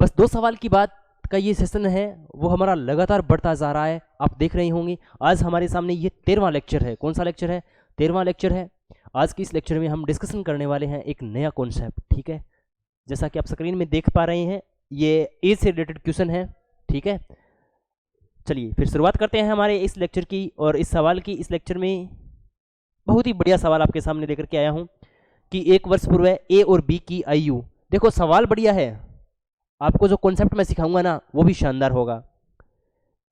बस 2 सवाल की बात का ये सेशन है, वो हमारा लगातार बढ़ता जा रहा है। आप देख रहे होंगे आज हमारे सामने ये 13वां लेक्चर है। कौन सा लेक्चर है? 13वां लेक्चर है। आज की इस लेक्चर में हम डिस्कशन करने वाले हैं एक नया कॉन्सेप्ट, ठीक है। जैसा कि आप स्क्रीन में देख पा रहे हैं, ये एज से रिलेटेड क्वेश्चन है, ठीक है। चलिए फिर शुरुआत करते हैं हमारे इस लेक्चर की। और इस सवाल की, इस लेक्चर में बहुत ही बढ़िया सवाल आपके सामने लेकर के आया हूँ कि 1 वर्ष पूर्व ए और बी की आयु। देखो सवाल बढ़िया है, आपको जो कॉन्सेप्ट मैं सिखाऊंगा ना वो भी शानदार होगा।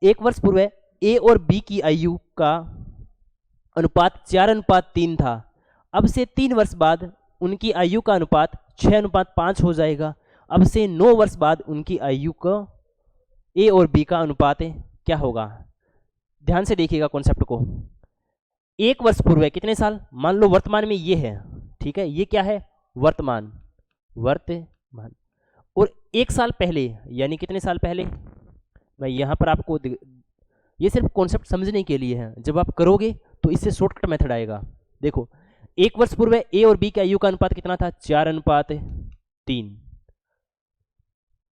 1 वर्ष पूर्व ए और बी की आयु का अनुपात 4:3 था। अब से 3 वर्ष बाद उनकी आयु का अनुपात 6:5 हो जाएगा। अब से 9 वर्ष बाद उनकी आयु का ए और बी का अनुपात क्या होगा? ध्यान से देखिएगा कॉन्सेप्ट को। 1 वर्ष पूर्व कितने साल? मान लो वर्तमान में ये है, ठीक है, ये क्या है? वर्तमान, वर्तमान। और 1 साल पहले यानी कितने साल पहले? मैं यहाँ पर आपको, ये सिर्फ कॉन्सेप्ट समझने के लिए है, जब आप करोगे तो इससे शॉर्टकट मेथड आएगा। देखो 1 वर्ष पूर्व ए और बी के आयु का अनुपात कितना था? 4:3।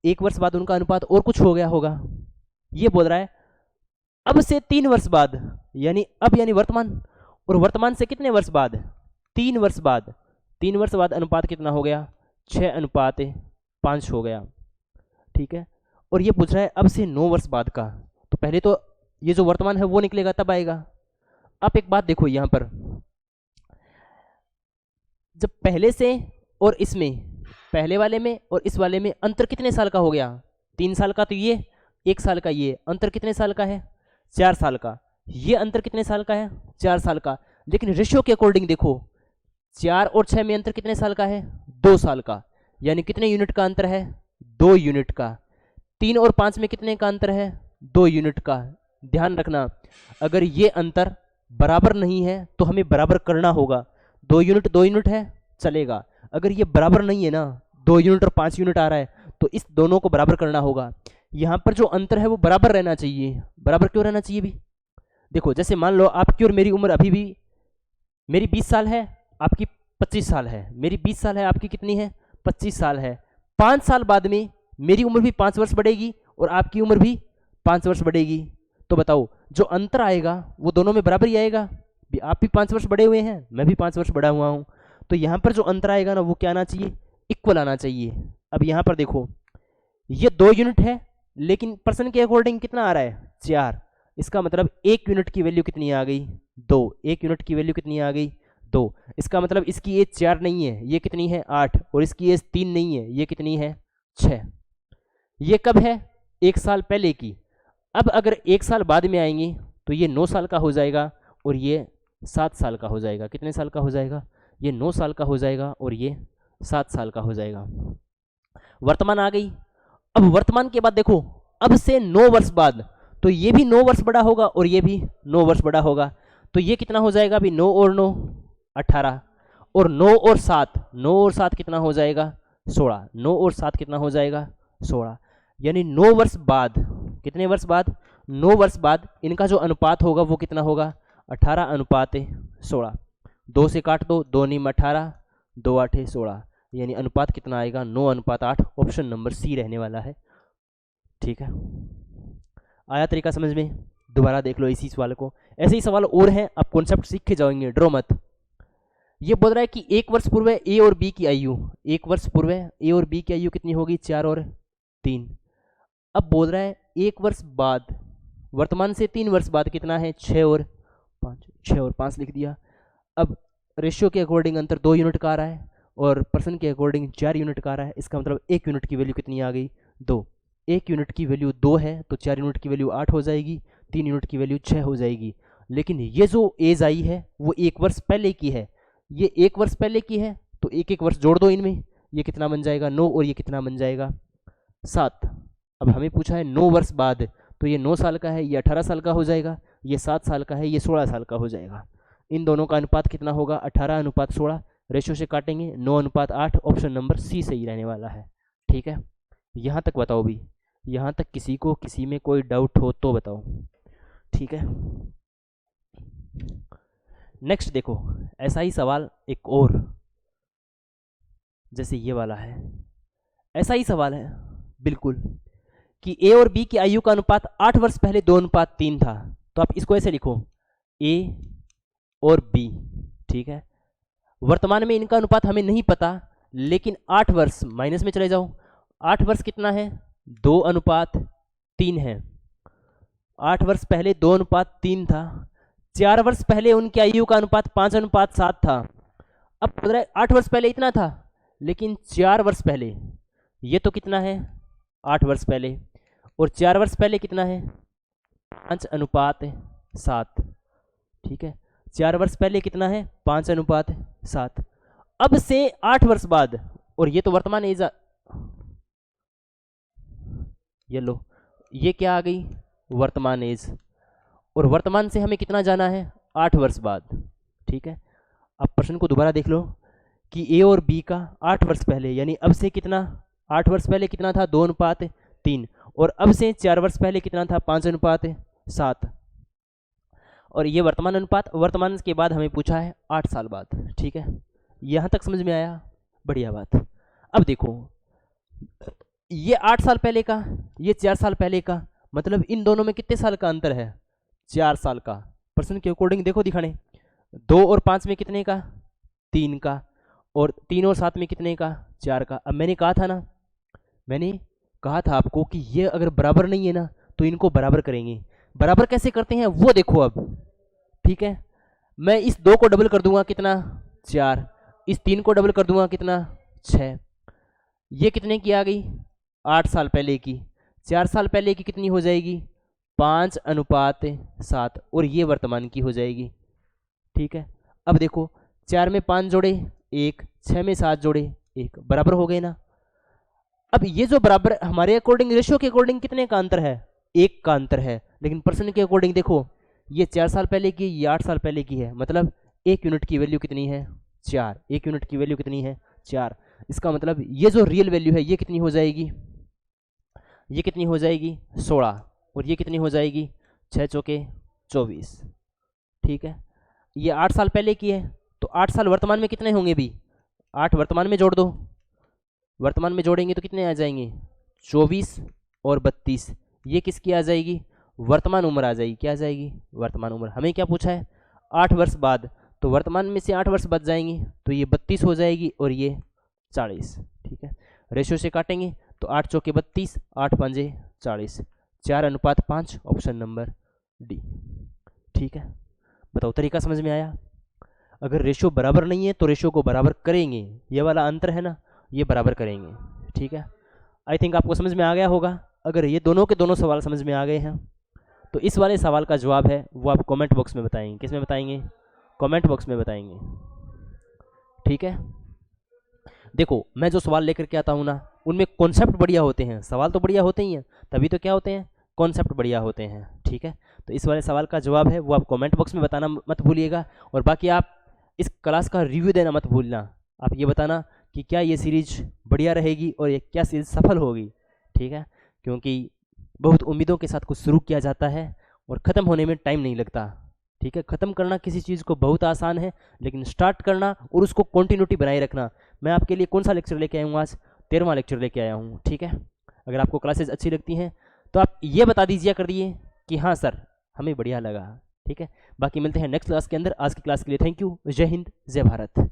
1 वर्ष बाद उनका अनुपात और कुछ हो गया होगा। ये बोल रहा है अब से 3 वर्ष बाद, यानी अब यानी वर्तमान, और वर्तमान से कितने वर्ष बाद? 3 वर्ष बाद। 3 वर्ष बाद अनुपात कितना हो गया? 6:5 हो गया, ठीक है। और ये पूछ रहा है अब से 9 वर्ष बाद का, तो पहले तो ये जो वर्तमान है वो निकलेगा तब आएगा। आप एक बात देखो यहाँ पर, जब पहले से और इसमें, पहले वाले में और इस वाले में अंतर कितने साल का हो गया? 3 साल का, तो ये 1 साल का, ये अंतर कितने साल का है? 4 साल का। ये अंतर कितने साल का है? 4 साल का। लेकिन रेशियो के अकॉर्डिंग देखो, 4 और 6 में अंतर कितने साल का है? 2 साल का। यानी कितने यूनिट का अंतर है? 2 यूनिट का। 3 और 5 में कितने का अंतर है? 2 यूनिट का। ध्यान रखना, अगर ये अंतर बराबर नहीं है तो हमें बराबर करना होगा। 2 यूनिट है चलेगा, अगर ये बराबर नहीं है ना, 2 यूनिट और 5 यूनिट आ रहा है, तो इस दोनों को बराबर करना होगा। यहाँ पर जो अंतर है वो बराबर रहना चाहिए। बराबर क्यों रहना चाहिए भी? देखो जैसे मान लो आपकी और मेरी उम्र अभी भी, मेरी 20 साल है, आपकी 25 साल है। मेरी 20 साल है, आपकी कितनी है? 25 साल है। 5 साल बाद में मेरी उम्र भी 5 वर्ष बढ़ेगी और आपकी उम्र भी 5 वर्ष बढ़ेगी। तो बताओ जो अंतर आएगा वो दोनों में बराबर ही आएगा। आप भी 5 वर्ष बढ़े हुए हैं, मैं भी 5 वर्ष बढ़ा हुआ हूँ, तो यहाँ पर जो अंतर आएगा ना वो क्या आना चाहिए? इक्वल आना चाहिए। अब यहाँ पर देखो ये 2 यूनिट है, लेकिन पर्सन के अकॉर्डिंग कितना आ रहा है? 4। इसका मतलब 1 यूनिट की वैल्यू कितनी आ गई? 2। 1 यूनिट की वैल्यू कितनी आ गई? 2। इसका मतलब इसकी एज 4 नहीं है, ये कितनी है? 8। और इसकी एज 3 नहीं है, ये कितनी है? 6। ये कब है? 1 साल पहले की। अब अगर 1 साल बाद में आएंगे तो ये 9 साल का हो जाएगा और ये 7 साल का हो जाएगा। कितने साल का हो जाएगा? ये 9 साल का हो जाएगा और ये 7 साल का हो जाएगा। वर्तमान आ गई। अब वर्तमान के बाद देखो अब से 9 वर्ष बाद, तो ये भी 9 वर्ष बड़ा होगा और ये भी 9 वर्ष बड़ा होगा। तो ये कितना हो जाएगा अभी? 9 और 9 18, और 9 और 7, 9 और 7 कितना हो जाएगा? 16। 9 और 7 कितना हो जाएगा? 16। यानी 9 वर्ष बाद, कितने वर्ष बाद? 9 वर्ष बाद इनका जो अनुपात होगा वो कितना होगा? 18:16। 2 से काट दो, 2 नीम 18, 2 8 16, यानी अनुपात कितना आएगा? 9:8। ऑप्शन नंबर सी रहने वाला है, ठीक है। आया तरीका समझ में? दोबारा देख लो इसी सवाल को। ऐसे ही सवाल और हैं, आप कॉन्सेप्ट सीख के जाओगे, डरो मत। ये बोल रहा है कि 1 वर्ष पूर्व ए और बी की आयु, 1 वर्ष पूर्व ए और बी की आयु कितनी होगी? 4 और 3। अब बोल रहा है 1 वर्ष बाद, वर्तमान से 3 वर्ष बाद कितना है? 6 और 5। 6 और 5 लिख दिया। अब रेशियो के अकॉर्डिंग अंतर 2 यूनिट का आ रहा है और पर्सन के अकॉर्डिंग 4 यूनिट का आ रहा है। इसका मतलब 1 यूनिट की वैल्यू कितनी आ गई? 2। 1 यूनिट की वैल्यू 2 है तो 4 यूनिट की वैल्यू 8 हो जाएगी, 3 यूनिट की वैल्यू 6 हो जाएगी। लेकिन ये जो एज आई है वो 1 वर्ष पहले की है। ये 1 वर्ष पहले की है तो 1 वर्ष जोड़ दो इनमें, ये कितना बन जाएगा? 9, और ये कितना बन जाएगा? 7। अब हमें पूछा है 9 वर्ष बाद, तो ये 9 साल का है, ये 18 साल का हो जाएगा, ये 7 साल का है, ये 16 साल का हो जाएगा। इन दोनों का अनुपात कितना होगा? 18:16। रेशियो से काटेंगे 9:8। ऑप्शन नंबर सी सही रहने वाला है, ठीक है। यहाँ तक बताओ भी, यहाँ तक किसी को किसी में कोई डाउट हो तो बताओ, ठीक है। नेक्स्ट देखो ऐसा ही सवाल एक और, जैसे ये वाला है, ऐसा ही सवाल है बिल्कुल, कि ए और बी की आयु का अनुपात 8 वर्ष पहले 2:3 था, तो आप इसको ऐसे लिखो ए और बी, ठीक है। वर्तमान में इनका अनुपात हमें नहीं पता, लेकिन 8 वर्ष माइनस में चले जाओ, 8 वर्ष कितना है 2:3 है। 8 वर्ष पहले 2:3 था, 4 वर्ष पहले उनकी आयु का अनुपात 5:7 था। अब 8 वर्ष पहले इतना था, लेकिन 4 वर्ष पहले ये तो कितना है 8 वर्ष पहले, और 4 वर्ष पहले कितना है 5:7, ठीक है। 4 वर्ष पहले कितना है 5:7। अब से 8 वर्ष बाद, और ये तो वर्तमान एज, ये लो ये क्या आ गई वर्तमान एज, और वर्तमान से हमें कितना जाना है 8 वर्ष बाद, ठीक है। अब प्रश्न को दोबारा देख लो कि ए और बी का 8 वर्ष पहले, यानी अब से कितना 8 वर्ष पहले कितना था 2:3, और अब से 4 वर्ष पहले कितना था 5:7, और ये वर्तमान अनुपात, वर्तमान के बाद हमें पूछा है 8 साल बाद, ठीक है। यहाँ तक समझ में आया, बढ़िया बात। अब देखो ये 8 साल पहले का, ये 4 साल पहले का, मतलब इन दोनों में कितने साल का अंतर है 4 साल का। प्रश्न के अकॉर्डिंग देखो दिखाने, 2 और 5 में कितने का 3 का, और 3 और 7 में कितने का 4 का। अब मैंने कहा था ना, मैंने कहा था आपको कि ये अगर बराबर नहीं है ना तो इनको बराबर करेंगे। बराबर कैसे करते हैं वो देखो अब, ठीक है। मैं इस 2 को डबल कर दूंगा कितना 4, इस 3 को डबल कर दूंगा कितना 6, ये कितने की आ गई 8 साल पहले की। 4 साल पहले की कितनी हो जाएगी 5:7, और ये वर्तमान की हो जाएगी, ठीक है। अब देखो 4 में 5 जोड़े 1, 6 में 7 जोड़े 1, बराबर हो गए ना। अब ये जो बराबर हमारे अकॉर्डिंग, रेशियो के अकॉर्डिंग कितने का अंतर है 1 का अंतर है, लेकिन प्रश्न के अकॉर्डिंग देखो ये 4 साल पहले की, ये 8 साल पहले की है, मतलब 1 यूनिट की वैल्यू कितनी है 4, 1 यूनिट की वैल्यू कितनी है 4। इसका मतलब ये जो रियल वैल्यू है ये कितनी हो जाएगी, ये कितनी हो जाएगी 16, और ये कितनी हो जाएगी 6 चौके 24, ठीक है। ये 8 साल पहले की है, तो 8 साल वर्तमान में कितने होंगे भी, 8 वर्तमान में जोड़ दो, वर्तमान में जोड़ेंगे तो कितने आ जाएंगे 24 और 32, ये किसकी आ जाएगी वर्तमान उम्र आ जाएगी, क्या आ जाएगी वर्तमान उम्र। हमें क्या पूछा है 8 वर्ष बाद, तो वर्तमान में से 8 वर्ष बच जाएंगे, तो ये 32 हो जाएगी और ये 40, ठीक है। रेशियो से काटेंगे तो 8 चौके 32, 8 पंजे 40, 4:5, ऑप्शन नंबर डी, ठीक है। बताओ तरीका समझ में आया। अगर रेशियो बराबर नहीं है तो रेशियो को बराबर करेंगे, ये वाला अंतर है ना ये बराबर करेंगे, ठीक है। आई थिंक आपको समझ में आ गया होगा। अगर ये दोनों के दोनों सवाल समझ में आ गए हैं तो इस वाले सवाल का जवाब है वो आप कमेंट बॉक्स में बताएंगे। किस में बताएंगे, कमेंट बॉक्स में बताएंगे, ठीक है। देखो मैं जो सवाल लेकर के आता हूँ ना उनमें कॉन्सेप्ट बढ़िया होते हैं, सवाल तो बढ़िया होते ही हैं, तभी तो क्या होते हैं कॉन्सेप्ट बढ़िया होते हैं, ठीक है। तो इस वाले सवाल का जवाब है वो आप कमेंट बॉक्स में बताना मत भूलिएगा, और बाकी आप इस क्लास का रिव्यू देना मत भूलना। आप ये बताना कि क्या ये सीरीज बढ़िया रहेगी और ये क्या सीरीज सफल होगी, ठीक है। क्योंकि बहुत उम्मीदों के साथ कुछ शुरू किया जाता है और ख़त्म होने में टाइम नहीं लगता, ठीक है। ख़त्म करना किसी चीज़ को बहुत आसान है, लेकिन स्टार्ट करना और उसको कंटिन्यूटी बनाए रखना। मैं आपके लिए कौन सा लेक्चर लेके आया हूँ आज, 13वां लेक्चर लेके आया हूँ, ठीक है। अगर आपको क्लासेस अच्छी लगती हैं तो आप ये बता दीजिए कर दिए कि हाँ सर हमें बढ़िया लगा, ठीक है। बाकी मिलते हैं नेक्स्ट क्लास के अंदर। आज की क्लास के लिए थैंक यू। जय हिंद, जय भारत।